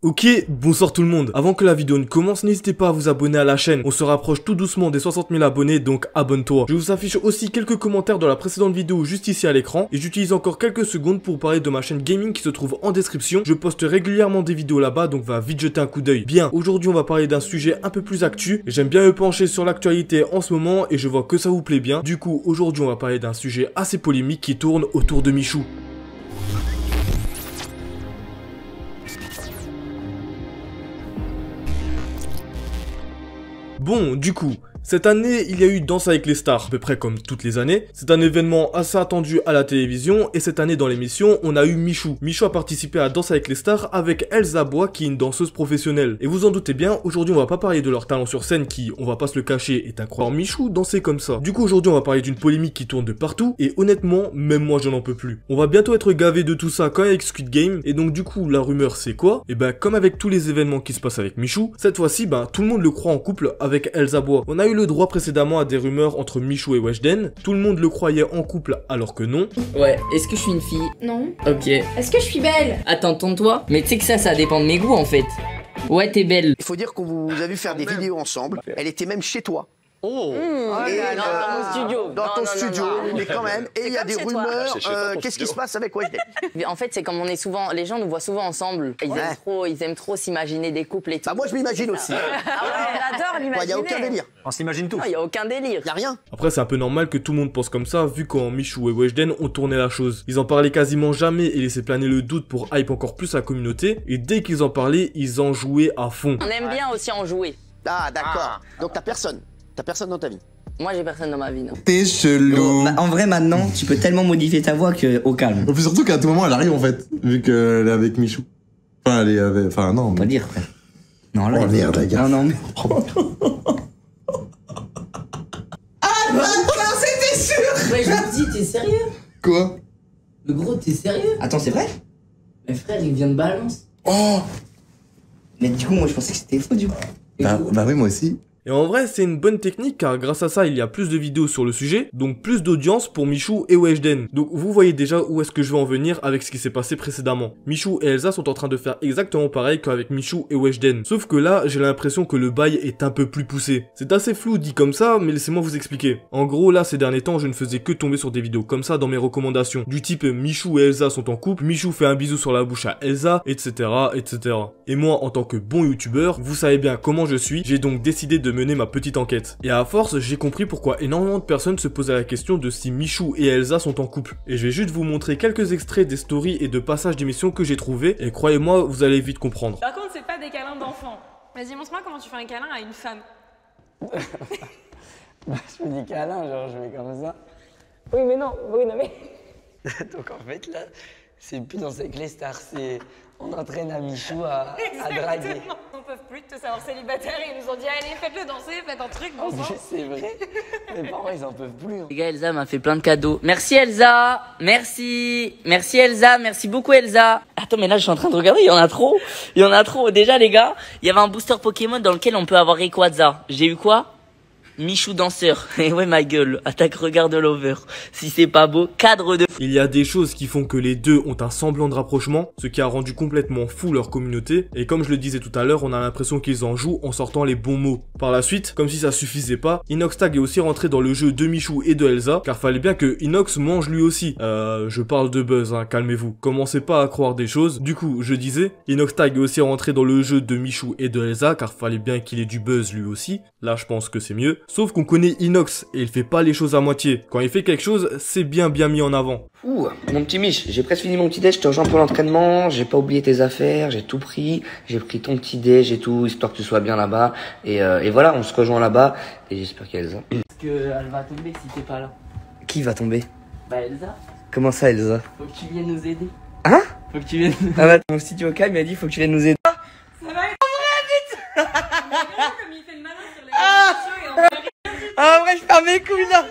Ok, bonsoir tout le monde. Avant que la vidéo ne commence, n'hésitez pas à vous abonner à la chaîne. On se rapproche tout doucement des 60 000 abonnés, donc abonne-toi. Je vous affiche aussi quelques commentaires dans la précédente vidéo juste ici à l'écran. Et j'utilise encore quelques secondes pour parler de ma chaîne gaming qui se trouve en description. Je poste régulièrement des vidéos là-bas, donc va vite jeter un coup d'œil. Bien, aujourd'hui on va parler d'un sujet un peu plus actu. J'aime bien me pencher sur l'actualité en ce moment et je vois que ça vous plaît bien. Du coup, aujourd'hui on va parler d'un sujet assez polémique qui tourne autour de Michou. Bon, du coup, cette année, il y a eu Danse avec les stars, à peu près comme toutes les années. C'est un événement assez attendu à la télévision, et cette année dans l'émission, on a eu Michou. Michou a participé à Danse avec les stars avec Elsa Bois, qui est une danseuse professionnelle. Et vous en doutez bien, aujourd'hui on va pas parler de leur talent sur scène qui, on va pas se le cacher, est incroyable. Michou dansait comme ça. Du coup aujourd'hui on va parler d'une polémique qui tourne de partout, et honnêtement, même moi je n'en peux plus. On va bientôt être gavé de tout ça quand avec Squid Game, et donc du coup la rumeur c'est quoi? Et ben comme avec tous les événements qui se passent avec Michou, cette fois-ci tout le monde le croit en couple avec Elsa Bois. On a eu le droit précédemment à des rumeurs entre Michou et Weshden, tout le monde le croyait en couple alors que non. Ouais, est-ce que je suis une fille? Non. Ok. Est-ce que je suis belle? Attends, tourne-toi. Mais tu sais que ça dépend de mes goûts en fait. Ouais, t'es belle. Il faut dire qu'on vous a vu faire des vidéos ensemble. Elle était même chez toi. Oh, Et dans mon studio. Dans Non, ton non, studio, non. mais quand même. Et il y a comme des chez toi. rumeurs. C'est chez toi, ton Qu'est-ce qui studio. se passe avec Weshden? En fait, c'est comme on est souvent, les gens nous voient souvent ensemble. Ils aiment trop s'imaginer des couples et tout. Bah moi je m'imagine aussi. Ah ouais, j'adore Il l'imaginer. y a aucun délire. on s'imagine tout. Il y a aucun délire. Y a rien. Après c'est un peu normal que tout le monde pense comme ça vu quand Michou et Weshden ont tourné la chose. Ils en parlaient quasiment jamais et laissaient planer le doute pour hype encore plus la communauté, et dès qu'ils en parlaient, ils en jouaient à fond. On aime bien aussi en jouer. Ah d'accord. Donc t'as personne. T'as personne dans ta vie. Moi, j'ai personne dans ma vie, non. T'es chelou. Bah, en vrai, maintenant, tu peux tellement modifier ta voix que au calme. Et puis surtout qu'à tout moment elle arrive en fait, vu qu'elle est avec Michou. Enfin elle est avec... Enfin non. On peut dire, frère. Non, là. Oh merde la gars. Non, non, mais. Ouais, je te dis, t'es sérieux? Quoi? Le gros, t'es sérieux? Attends, c'est vrai? Mais frère, il vient de balance. Oh. Mais du coup, moi, je pensais que c'était faux, du coup. Bah oui moi aussi. Et en vrai, c'est une bonne technique car grâce à ça, il y a plus de vidéos sur le sujet, donc plus d'audience pour Michou et Weshden. Donc vous voyez déjà où est-ce que je veux en venir avec ce qui s'est passé précédemment. Michou et Elsa sont en train de faire exactement pareil qu'avec Michou et Weshden. Sauf que là, j'ai l'impression que le bail est un peu plus poussé. C'est assez flou dit comme ça, mais laissez-moi vous expliquer. En gros, là, ces derniers temps, je ne faisais que tomber sur des vidéos comme ça dans mes recommandations. Du type Michou et Elsa sont en couple, Michou fait un bisou sur la bouche à Elsa, etc., etc. Et moi, en tant que bon youtubeur, vous savez bien comment je suis, j'ai donc décidé de mener ma petite enquête. Et à force, j'ai compris pourquoi énormément de personnes se posaient la question de si Michou et Elsa sont en couple. Et je vais juste vous montrer quelques extraits des stories et de passages d'émissions que j'ai trouvés, et croyez-moi, vous allez vite comprendre. Par contre, c'est pas des câlins d'enfants. Vas-y, montre-moi comment tu fais un câlin à une femme. Je fais des câlins, genre, je fais comme ça. Oui, mais non, mais. Donc en fait, là, c'est plus dans avec les stars, c'est. On entraîne à Michou à draguer. Exactement. On peut plus de te savoir célibataire et ils nous ont dit allez, faites-le danser, faites un truc, bon sang. C'est vrai. Mes parents, ils en peuvent plus. Les gars, Elsa m'a fait plein de cadeaux. Merci Elsa. Merci. Merci Elsa. Merci beaucoup Elsa. Attends, mais là, je suis en train de regarder. Il y en a trop. Il y en a trop. Déjà, les gars, il y avait un booster Pokémon dans lequel on peut avoir Rayquaza. J'ai eu quoi? Michou danseur. Et ouais, ma gueule. Attaque regard de lover. Si c'est pas beau, cadre de... Il y a des choses qui font que les deux ont un semblant de rapprochement, ce qui a rendu complètement fou leur communauté, et comme je le disais tout à l'heure, on a l'impression qu'ils en jouent en sortant les bons mots. Par la suite, comme si ça suffisait pas, Inoxtag est aussi rentré dans le jeu de Michou et de Elsa, car fallait bien que Inox mange lui aussi. Je parle de buzz, hein, calmez-vous. Commencez pas à croire des choses. Du coup, je disais, Inoxtag est aussi rentré dans le jeu de Michou et de Elsa, car fallait bien qu'il ait du buzz lui aussi. Là, je pense que c'est mieux. Sauf qu'on connaît Inox, et il fait pas les choses à moitié. Quand il fait quelque chose, c'est bien mis en avant. Ouh, mon petit Mich, j'ai presque fini mon petit déj, je te rejoins pour l'entraînement, j'ai pas oublié tes affaires, j'ai tout pris, j'ai pris ton petit déj et tout, histoire que tu sois bien là-bas. Et voilà, on se rejoint là-bas, et j'espère qu'Elsa. Est-ce qu'elle va tomber si t'es pas là? Qui va tomber? Bah, Elsa, Comment ça, Elsa? faut que tu viennes nous aider. Hein? Faut que tu viennes. Ah bah, mon studio calme, il m'a dit, faut que tu viennes nous aider. Ça va être comme il fait le malin sur les réseaux sociaux et on fait rien du Ah, vrai, je perds mes couilles là.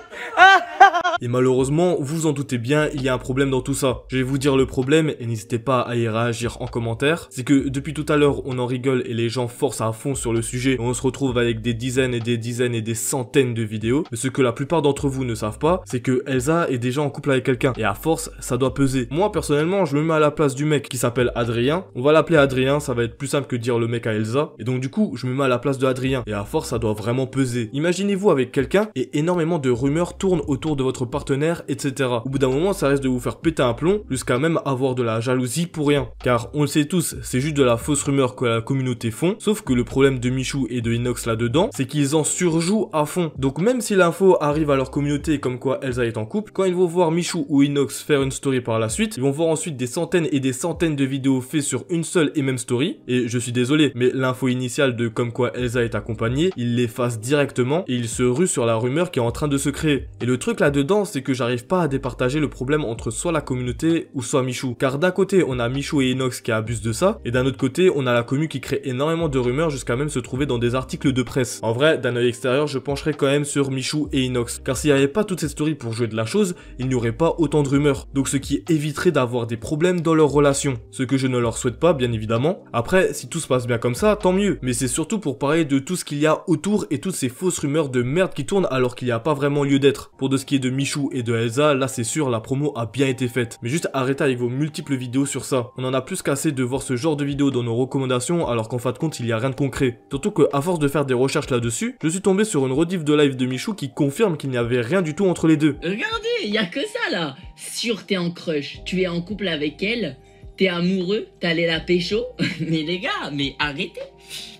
Et malheureusement, vous en doutez bien, il y a un problème dans tout ça. Je vais vous dire le problème et n'hésitez pas à y réagir en commentaire. C'est que depuis tout à l'heure, on en rigole et les gens forcent à fond sur le sujet. Et on se retrouve avec des dizaines et des dizaines et des centaines de vidéos. Mais ce que la plupart d'entre vous ne savent pas, c'est que Elsa est déjà en couple avec quelqu'un. Et à force, ça doit peser. Moi, personnellement, je me mets à la place du mec qui s'appelle Adrien. On va l'appeler Adrien, ça va être plus simple que de dire le mec à Elsa. Et donc du coup, je me mets à la place de Adrien. Et à force, ça doit vraiment peser. Imaginez-vous avec quelqu'un et énormément de rumeurs tournent autour de votre partenaire, etc. Au bout d'un moment, ça risque de vous faire péter un plomb, jusqu'à même avoir de la jalousie pour rien. Car on le sait tous, c'est juste de la fausse rumeur que la communauté font, sauf que le problème de Michou et de Inox là-dedans, c'est qu'ils en surjouent à fond. Donc même si l'info arrive à leur communauté comme quoi Elsa est en couple, quand ils vont voir Michou ou Inox faire une story par la suite, ils vont voir ensuite des centaines et des centaines de vidéos faites sur une seule et même story, et je suis désolé, mais l'info initiale de comme quoi Elsa est accompagnée, ils l'effacent directement et ils se ruent sur la rumeur qui est en train de se créer. Et le truc là-dedans, c'est que j'arrive pas à départager le problème entre soit la communauté ou soit Michou. Car d'un côté, on a Michou et Inox qui abusent de ça, et d'un autre côté, on a la commu qui crée énormément de rumeurs jusqu'à même se trouver dans des articles de presse. En vrai, d'un œil extérieur, je pencherais quand même sur Michou et Inox. Car s'il n'y avait pas toute cette story pour jouer de la chose, il n'y aurait pas autant de rumeurs. Donc ce qui éviterait d'avoir des problèmes dans leur relation. Ce que je ne leur souhaite pas, bien évidemment. Après, si tout se passe bien comme ça, tant mieux. Mais c'est surtout pour parler de tout ce qu'il y a autour et toutes ces fausses rumeurs de merde qui tournent alors qu'il n'y a pas vraiment lieu d'être. Pour de ce qui est de Michou et de Elsa, là c'est sûr, la promo a bien été faite. Mais juste arrêtez avec vos multiples vidéos sur ça. On en a plus qu'assez de voir ce genre de vidéos dans nos recommandations alors qu'en fin de compte il n'y a rien de concret. Surtout que à force de faire des recherches là-dessus, je suis tombé sur une rediff de live de Michou qui confirme qu'il n'y avait rien du tout entre les deux. Regardez, y a que ça là. Sûr, t'es en crush, tu es en couple avec elle, t'es amoureux, t'es allé la pécho. Mais les gars, mais arrêtez.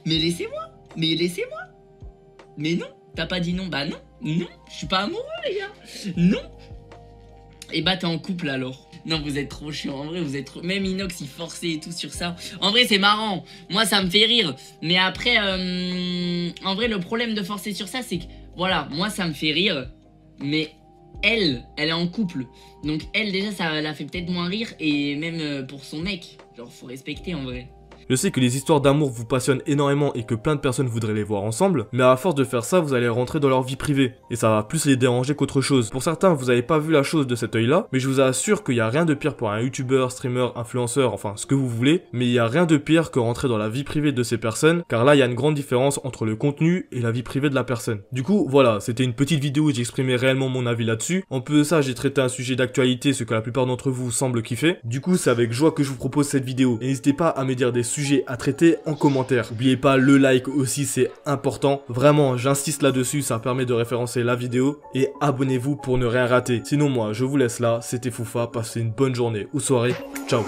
Mais laissez-moi. Mais laissez-moi. Mais non, t'as pas dit non. Bah non, non, je suis pas amoureux les gars. Non. Et bah t'es en couple alors. Non, vous êtes trop chiant, en vrai vous êtes trop... Même Inox il forçait et tout sur ça. En vrai c'est marrant, moi ça me fait rire. Mais après, en vrai le problème de forcer sur ça c'est que... Voilà, moi ça me fait rire. Mais elle est en couple. Donc elle déjà ça la fait peut-être moins rire. Et même pour son mec, genre faut respecter en vrai. Je sais que les histoires d'amour vous passionnent énormément et que plein de personnes voudraient les voir ensemble, mais à force de faire ça, vous allez rentrer dans leur vie privée, et ça va plus les déranger qu'autre chose. Pour certains, vous n'avez pas vu la chose de cet œil-là, mais je vous assure qu'il n'y a rien de pire pour un youtubeur, streamer, influenceur, enfin ce que vous voulez, mais il n'y a rien de pire que rentrer dans la vie privée de ces personnes, car là il y a une grande différence entre le contenu et la vie privée de la personne. Du coup, voilà, c'était une petite vidéo où j'exprimais réellement mon avis là-dessus. En plus de ça, j'ai traité un sujet d'actualité, ce que la plupart d'entre vous semblent kiffer. Du coup, c'est avec joie que je vous propose cette vidéo, et n'hésitez pas à me dire des sujets à traiter en commentaire. N'oubliez pas le like aussi, c'est important. Vraiment, j'insiste là-dessus, ça permet de référencer la vidéo. Et abonnez-vous pour ne rien rater. Sinon moi, je vous laisse là. C'était Foufa, passez une bonne journée ou soirée. Ciao.